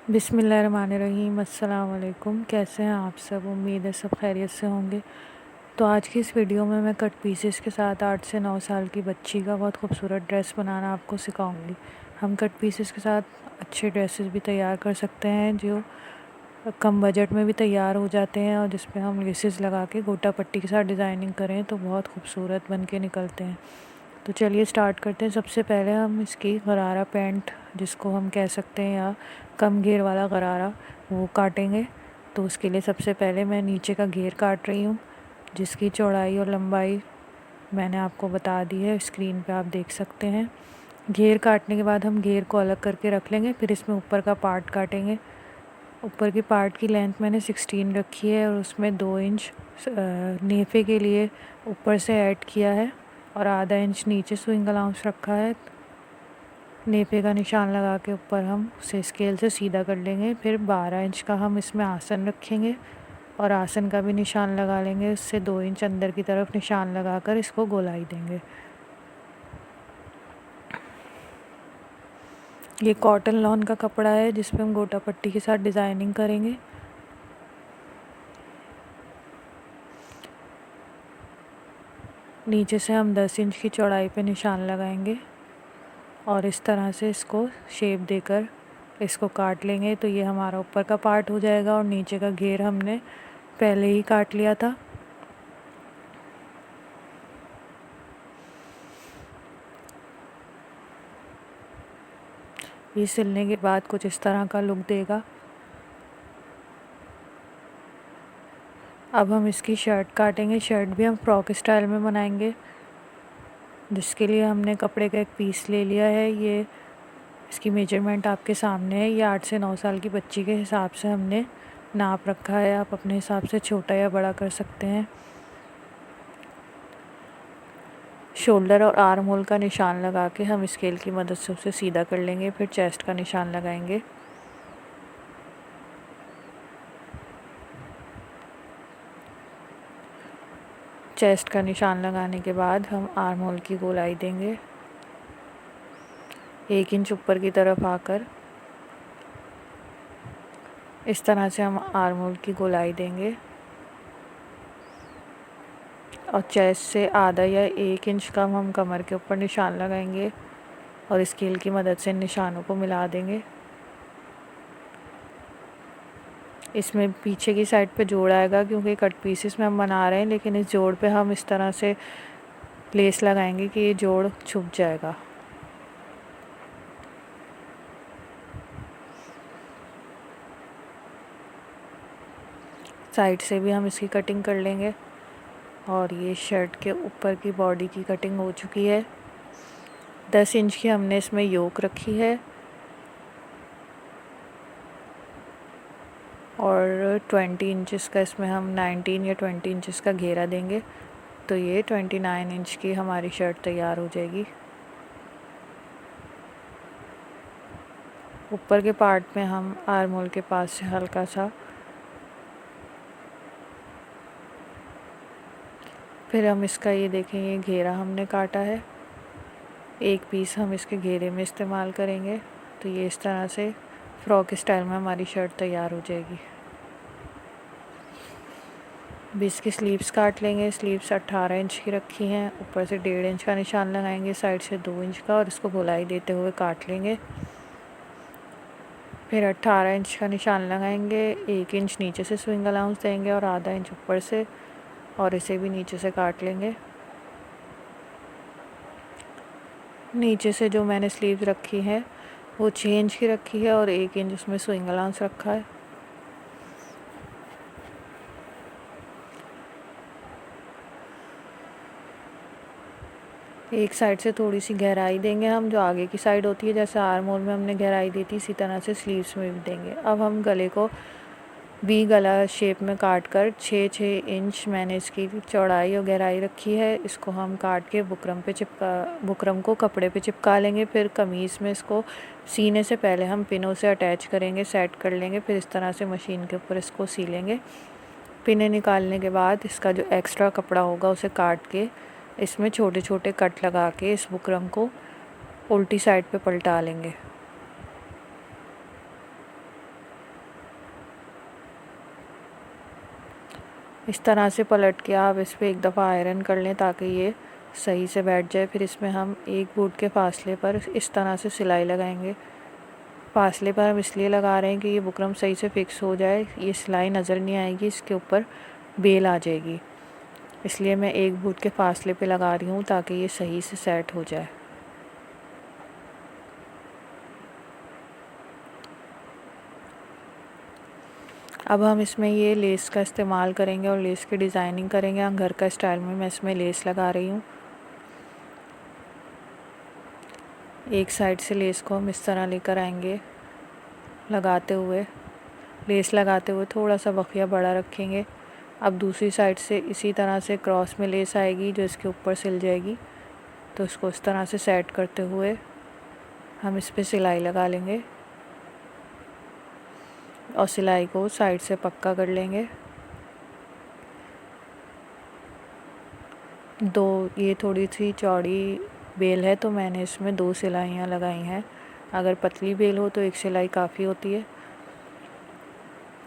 बिस्मिल्लाहिर्रहमानिर्रहीम। अस्सलाम वालेकुम। कैसे हैं आप सब? उम्मीद है सब खैरियत से होंगे। तो आज की इस वीडियो में मैं कट पीसेस के साथ 8 से 9 साल की बच्ची का बहुत खूबसूरत ड्रेस बनाना आपको सिखाऊंगी। हम कट पीसेस के साथ अच्छे ड्रेसेस भी तैयार कर सकते हैं जो कम बजट में भी तैयार हो जाते हैं, और जिस पे हम लेसेस लगा के गोटा पट्टी के साथ डिज़ाइनिंग करें तो बहुत खूबसूरत बन के निकलते हैं। तो चलिए स्टार्ट करते हैं। सबसे पहले हम इसकी गरारा पैंट, जिसको हम कह सकते हैं, या कम घेर वाला गरारा, वो काटेंगे। तो उसके लिए सबसे पहले मैं नीचे का घेर काट रही हूँ, जिसकी चौड़ाई और लंबाई मैंने आपको बता दी है, स्क्रीन पे आप देख सकते हैं। घेर काटने के बाद हम घेर को अलग करके रख लेंगे। फिर इसमें ऊपर का पार्ट काटेंगे। ऊपर की पार्ट की लेंथ मैंने 16 रखी है, और उसमें 2 इंच नेफे के लिए ऊपर से ऐड किया है, और आधा इंच नीचे स्विंग अलाउंस रखा है। नेफे का निशान लगा के ऊपर हम उसे स्केल से सीधा कर लेंगे। फिर 12 इंच का हम इसमें आसन रखेंगे, और आसन का भी निशान लगा लेंगे। उससे 2 इंच अंदर की तरफ निशान लगाकर इसको गोलाई देंगे। ये कॉटन लॉन का कपड़ा है, जिस पे हम गोटा पट्टी के साथ डिज़ाइनिंग करेंगे। नीचे से हम 10 इंच की चौड़ाई पे निशान लगाएंगे, और इस तरह से इसको शेप देकर इसको काट लेंगे। तो ये हमारा ऊपर का पार्ट हो जाएगा, और नीचे का घेर हमने पहले ही काट लिया था। ये सिलने के बाद कुछ इस तरह का लुक देगा। अब हम इसकी शर्ट काटेंगे। शर्ट भी हम फ्रॉक स्टाइल में बनाएंगे, जिसके लिए हमने कपड़े का एक पीस ले लिया है। ये इसकी मेजरमेंट आपके सामने है। ये 8 से 9 साल की बच्ची के हिसाब से हमने नाप रखा है। आप अपने हिसाब से छोटा या बड़ा कर सकते हैं। शोल्डर और आर्म होल का निशान लगा के हम स्केल की मदद से उसे सीधा कर लेंगे। फिर चेस्ट का निशान लगाएंगे। चेस्ट का निशान लगाने के बाद हम आर्म होल की गोलाई देंगे, 1 इंच ऊपर की तरफ आकर इस तरह से हम आर्म होल की गोलाई देंगे, और चेस्ट से आधा या 1 इंच कम हम कमर के ऊपर निशान लगाएंगे, और स्केल की मदद से निशानों को मिला देंगे। इसमें पीछे की साइड पे जोड़ आएगा, क्योंकि कट पीसेस में हम बना रहे हैं, लेकिन इस जोड़ पे हम इस तरह से लेस लगाएंगे कि ये जोड़ छुप जाएगा। साइड से भी हम इसकी कटिंग कर लेंगे। और ये शर्ट के ऊपर की बॉडी की कटिंग हो चुकी है। 10 इंच की हमने इसमें योक रखी है, और 20 इंचेस का इसमें हम 19 या 20 इंचेस का घेरा देंगे। तो ये 29 इंच की हमारी शर्ट तैयार हो जाएगी। ऊपर के पार्ट में हम आर्म होल के पास से हल्का सा, फिर हम इसका ये देखें, ये घेरा हमने काटा है, एक पीस हम इसके घेरे में इस्तेमाल करेंगे। तो ये इस तरह से फ्रॉक स्टाइल में हमारी शर्ट तैयार हो जाएगी। भी इसकी स्लीव्स काट लेंगे। स्लीव्स 18 इंच की रखी हैं। ऊपर से 1.5 इंच का निशान लगाएंगे, साइड से 2 इंच का, और इसको गोलाई देते हुए काट लेंगे। फिर 18 इंच का निशान लगाएंगे, 1 इंच नीचे से स्विंग अलाउंस देंगे, और आधा इंच ऊपर से, और इसे भी नीचे से काट लेंगे। नीचे से जो मैंने स्लीव्स रखी है वो 6 इंच की रखी है, और 1 इंच उसमें स्विंग अलाउंस रखा है। एक साइड से थोड़ी सी गहराई देंगे हम, जो आगे की साइड होती है, जैसे आर्म होल में हमने गहराई दी थी, इसी तरह से स्लीव्स में भी देंगे। अब हम गले को वी गला शेप में काट कर 6-6 इंच मैंने इसकी चौड़ाई और गहराई रखी है। इसको हम काट के बुकरम को कपड़े पे चिपका लेंगे। फिर कमीज़ में इसको सीने से पहले हम पिनों से अटैच करेंगे, सेट कर लेंगे। फिर इस तरह से मशीन के ऊपर इसको सीलेंगे। पिने निकालने के बाद इसका जो एक्स्ट्रा कपड़ा होगा उसे काट के इसमें छोटे छोटे कट लगा के इस बुकरम को उल्टी साइड पे पलटा लेंगे। इस तरह से पलट के आप इस पर एक दफ़ा आयरन कर लें ताकि ये सही से बैठ जाए। फिर इसमें हम एक बूट के फासले पर इस तरह से सिलाई लगाएंगे। फासले पर हम इसलिए लगा रहे हैं कि ये बुकरम सही से फिक्स हो जाए, ये सिलाई नज़र नहीं आएगी, इसके ऊपर बेल आ जाएगी। इसलिए मैं एक बूट के फासले पे लगा रही हूँ ताकि ये सही से सेट हो जाए। अब हम इसमें ये लेस का इस्तेमाल करेंगे और लेस की डिज़ाइनिंग करेंगे। हम घर का स्टाइल में मैं इसमें लेस लगा रही हूँ। एक साइड से लेस को हम इस तरह लेकर आएंगे, लगाते हुए लेस लगाते हुए थोड़ा सा बखिया बड़ा रखेंगे। अब दूसरी साइड से इसी तरह से क्रॉस में लेस आएगी जो इसके ऊपर सिल जाएगी, तो इसको इस तरह से सेट करते हुए हम इस पर सिलाई लगा लेंगे और सिलाई को साइड से पक्का कर लेंगे। ये थोड़ी सी चौड़ी बेल है तो मैंने इसमें 2 सिलाइयाँ लगाई हैं। अगर पतली बेल हो तो एक सिलाई काफ़ी होती है।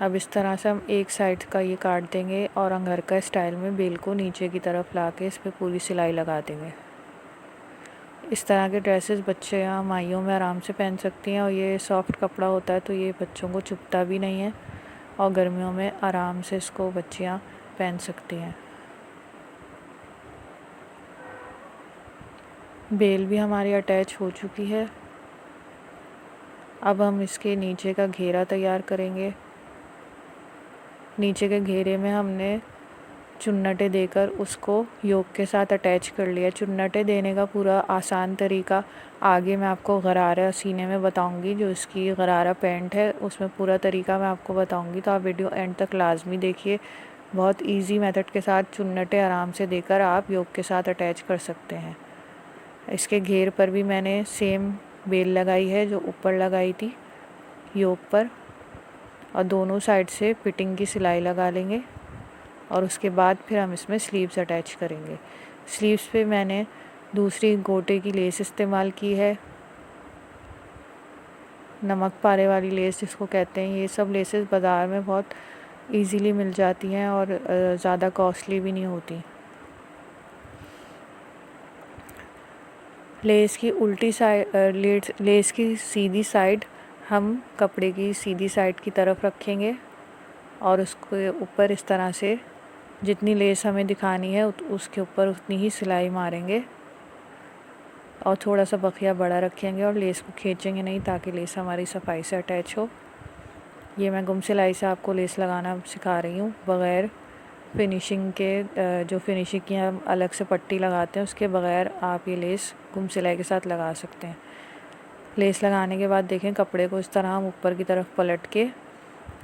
अब इस तरह से हम एक साइड का ये काट देंगे और अंगर का स्टाइल में बेल को नीचे की तरफ ला के इस पर पूरी सिलाई लगा देंगे। इस तरह के ड्रेसेस बच्चे या माइयों में आराम से पहन सकती हैं और ये सॉफ्ट कपड़ा होता है तो ये बच्चों को चुभता भी नहीं है और गर्मियों में आराम से इसको बच्चियाँ पहन सकती हैं। बेल भी हमारी अटैच हो चुकी है। अब हम इसके नीचे का घेरा तैयार करेंगे। नीचे के घेरे में हमने चुन्नटें देकर उसको योक के साथ अटैच कर लिया। चुन्नटें देने का पूरा आसान तरीका आगे मैं आपको गरारा सीने में बताऊंगी। जो इसकी गरारा पैंट है उसमें पूरा तरीका मैं आपको बताऊंगी, तो आप वीडियो एंड तक लाजमी देखिए। बहुत इजी मेथड के साथ चुन्नटें आराम से देकर आप योक के साथ अटैच कर सकते हैं। इसके घेर पर भी मैंने सेम बेल लगाई है जो ऊपर लगाई थी योक पर, और दोनों साइड से फिटिंग की सिलाई लगा लेंगे और उसके बाद फिर हम इसमें स्लीव्स अटैच करेंगे। स्लीव्स पे मैंने दूसरी गोटे की लेस इस्तेमाल की है, नमक पारे वाली लेस जिसको कहते हैं। ये सब लेसेस बाज़ार में बहुत इजीली मिल जाती हैं और ज़्यादा कॉस्टली भी नहीं होती। लेस की उल्टी साइड लेस की सीधी साइड हम कपड़े की सीधी साइड की तरफ रखेंगे और उसके ऊपर इस तरह से जितनी लेस हमें दिखानी है उसके ऊपर उतनी ही सिलाई मारेंगे और थोड़ा सा बखिया बड़ा रखेंगे और लेस को खींचेंगे नहीं ताकि लेस हमारी सफाई से अटैच हो। ये मैं गुम सिलाई से आपको लेस लगाना सिखा रही हूँ, बग़ैर फिनिशिंग के। जो फिनिशिंग की हम अलग से पट्टी लगाते हैं उसके बग़ैर आप ये लेस गुम सिलाई के साथ लगा सकते हैं। लेस लगाने के बाद देखें कपड़े को इस तरह हम ऊपर की तरफ पलट के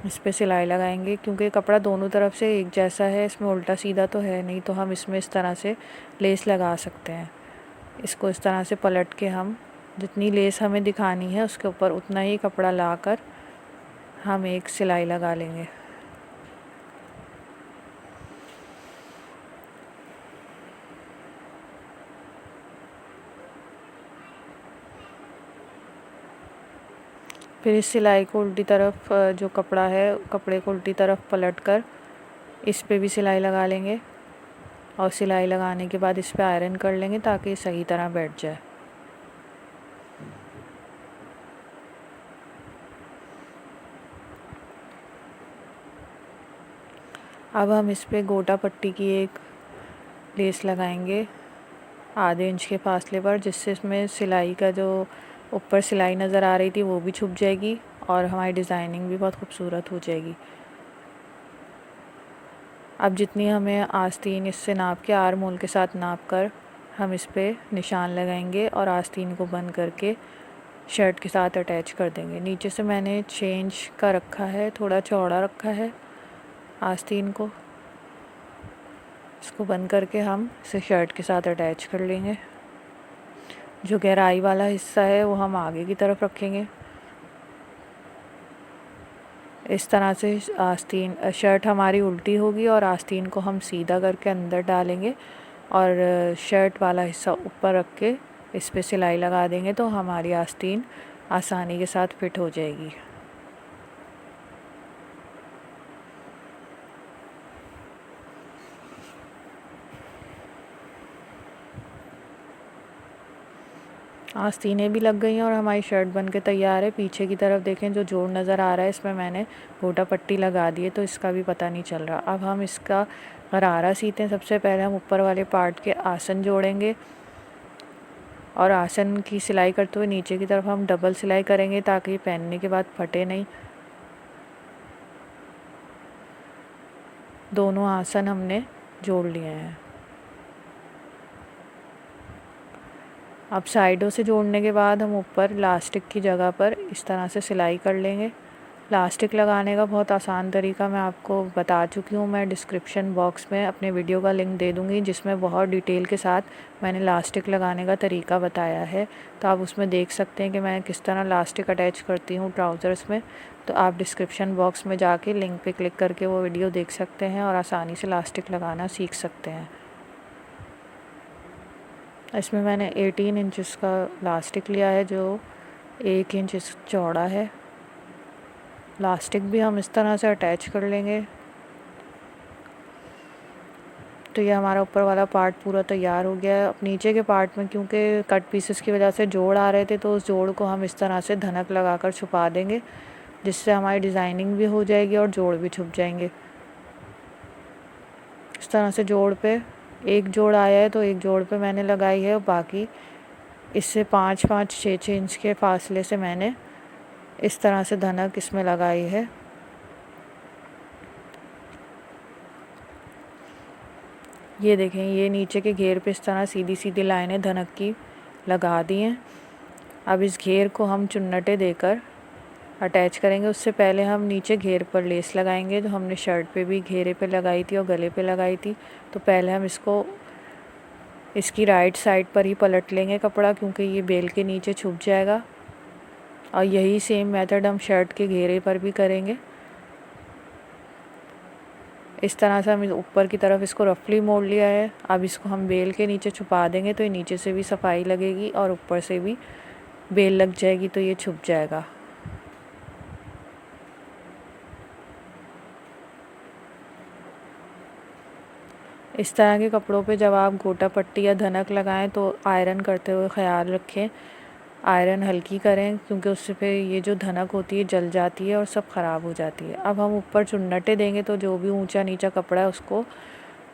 इस पे सिलाई लगाएंगे। क्योंकि कपड़ा दोनों तरफ से एक जैसा है, इसमें उल्टा सीधा तो है नहीं, तो हम इसमें इस तरह से लेस लगा सकते हैं। इसको इस तरह से पलट के हम जितनी लेस हमें दिखानी है उसके ऊपर उतना ही कपड़ा लाकर हम एक सिलाई लगा लेंगे। फिर इस सिलाई को उल्टी तरफ जो कपड़ा है कपड़े को उल्टी तरफ पलट कर इस पे भी सिलाई लगा लेंगे और सिलाई लगाने के बाद इस पे आयरन कर लेंगे ताकि सही तरह बैठ जाए। अब हम इस पे गोटा पट्टी की एक लेस लगाएंगे आधे इंच के फासले पर, जिससे इसमें सिलाई का जो ऊपर सिलाई नज़र आ रही थी वो भी छुप जाएगी और हमारी डिज़ाइनिंग भी बहुत खूबसूरत हो जाएगी। अब जितनी हमें आस्तीन इससे नाप के आर्म होल के साथ नाप कर हम इस पे निशान लगाएंगे और आस्तीन को बंद करके शर्ट के साथ अटैच कर देंगे। नीचे से मैंने 6 इंच का रखा है, थोड़ा चौड़ा रखा है आस्तीन को। इसको बंद करके हम इसे शर्ट के साथ अटैच कर लेंगे। जो गहराई वाला हिस्सा है वो हम आगे की तरफ रखेंगे। इस तरह से आस्तीन शर्ट हमारी उल्टी होगी और आस्तीन को हम सीधा करके अंदर डालेंगे और शर्ट वाला हिस्सा ऊपर रख के इस पे सिलाई लगा देंगे तो हमारी आस्तीन आसानी के साथ फिट हो जाएगी। आस्तीनें भी लग गई हैं और हमारी शर्ट बन के तैयार है। पीछे की तरफ देखें, जो जोड़ नज़र आ रहा है इसमें मैंने गोटा पट्टी लगा दी है, तो इसका भी पता नहीं चल रहा। अब हम इसका गरारा सीते हैं। सबसे पहले हम ऊपर वाले पार्ट के आसन जोड़ेंगे और आसन की सिलाई करते हुए नीचे की तरफ हम डबल सिलाई करेंगे ताकि पहनने के बाद फटे नहीं। दोनों आसन हमने जोड़ लिए हैं। अब साइडों से जोड़ने के बाद हम ऊपर इलास्टिक की जगह पर इस तरह से सिलाई कर लेंगे। इलास्टिक लगाने का बहुत आसान तरीका मैं आपको बता चुकी हूँ। मैं डिस्क्रिप्शन बॉक्स में अपने वीडियो का लिंक दे दूँगी जिसमें बहुत डिटेल के साथ मैंने इलास्टिक लगाने का तरीका बताया है, तो आप उसमें देख सकते हैं कि मैं किस तरह इलास्टिक अटैच करती हूँ ट्राउज़र्स में। तो आप डिस्क्रिप्शन बॉक्स में जाके लिंक पे क्लिक करके वो वीडियो देख सकते हैं और आसानी से इलास्टिक लगाना सीख सकते हैं। इसमें मैंने 18 इंचेस का इलास्टिक लिया है जो 1 इंच चौड़ा है। इलास्टिक भी हम इस तरह से अटैच कर लेंगे। तो ये हमारा ऊपर वाला पार्ट पूरा तैयार हो गया है। अब नीचे के पार्ट में क्योंकि कट पीसेस की वजह से जोड़ आ रहे थे, तो उस जोड़ को हम इस तरह से धनक लगाकर छुपा देंगे, जिससे हमारी डिज़ाइनिंग भी हो जाएगी और जोड़ भी छुप जाएंगे। इस तरह से जोड़ पे एक जोड़ आया है तो एक जोड़ पे मैंने लगाई है, और बाकी इससे 5-5, 6-6 इंच के फासले से मैंने इस तरह से धनक इसमें लगाई है। ये देखें, ये नीचे के घेर पे इस तरह सीधी सीधी लाइनें धनक की लगा दी हैं। अब इस घेर को हम चुन्नटे देकर अटैच करेंगे। उससे पहले हम नीचे घेर पर लेस लगाएंगे, जो हमने शर्ट पे भी घेरे पे लगाई थी और गले पे लगाई थी। तो पहले हम इसकी राइट साइड पर ही पलट लेंगे कपड़ा, क्योंकि ये बेल के नीचे छुप जाएगा। और यही सेम मेथड हम शर्ट के घेरे पर भी करेंगे। इस तरह से हम ऊपर की तरफ इसको रफली मोड़ लिया है। अब इसको हम बेल के नीचे छुपा देंगे, तो ये नीचे से भी सफाई लगेगी और ऊपर से भी बेल लग जाएगी, तो ये छुप जाएगा। इस तरह के कपड़ों पे जब आप गोटा पट्टी या धनक लगाएं तो आयरन करते हुए ख़याल रखें, आयरन हल्की करें, क्योंकि उससे पे ये जो धनक होती है जल जाती है और सब ख़राब हो जाती है। अब हम ऊपर चुन्नटे देंगे, तो जो भी ऊंचा नीचा कपड़ा है उसको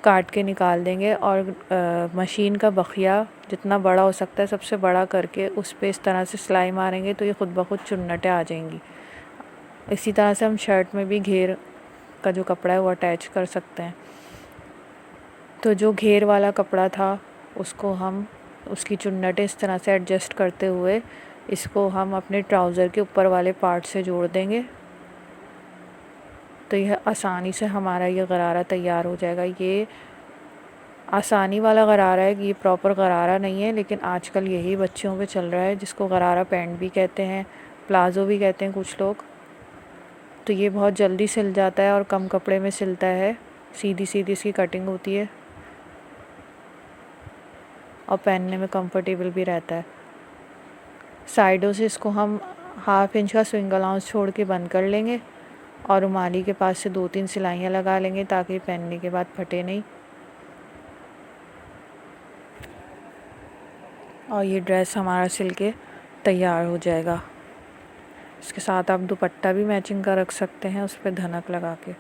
काट के निकाल देंगे और मशीन का बखिया जितना बड़ा हो सकता है सबसे बड़ा करके उस पर इस तरह से सिलाई मारेंगे, तो ये खुद ब खुद चुन्नटें आ जाएंगी। इसी तरह से हम शर्ट में भी घेर का जो कपड़ा है वो अटैच कर सकते हैं। तो जो घेर वाला कपड़ा था उसको हम उसकी चुन्नटें इस तरह से एडजस्ट करते हुए इसको हम अपने ट्राउज़र के ऊपर वाले पार्ट से जोड़ देंगे, तो यह आसानी से हमारा ये गरारा तैयार हो जाएगा। ये आसानी वाला गरारा है, ये प्रॉपर गरारा नहीं है, लेकिन आजकल यही बच्चों पे चल रहा है, जिसको गरारा पैंट भी कहते हैं, प्लाज़ो भी कहते हैं कुछ लोग। तो ये बहुत जल्दी सिल जाता है और कम कपड़े में सिलता है। सीधी सीधी इसकी कटिंग होती है और पहनने में कंफर्टेबल भी रहता है। साइडों से इसको हम 1/2 इंच का स्विंग अलाउंस छोड़ के बंद कर लेंगे और रुमाली के पास से 2-3 सिलाइयाँ लगा लेंगे ताकि पहनने के बाद फटे नहीं। और ये ड्रेस हमारा सिल के तैयार हो जाएगा। इसके साथ आप दुपट्टा भी मैचिंग का रख सकते हैं उस पर धनक लगा के।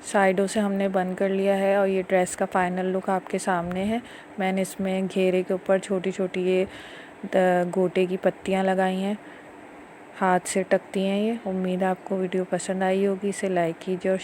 साइडों से हमने बंद कर लिया है और ये ड्रेस का फाइनल लुक आपके सामने है। मैंने इसमें घेरे के ऊपर छोटी छोटी ये गोटे की पत्तियां लगाई हैं, हाथ से टकती हैं ये। उम्मीद है आपको वीडियो पसंद आई होगी। इसे लाइक कीजिए और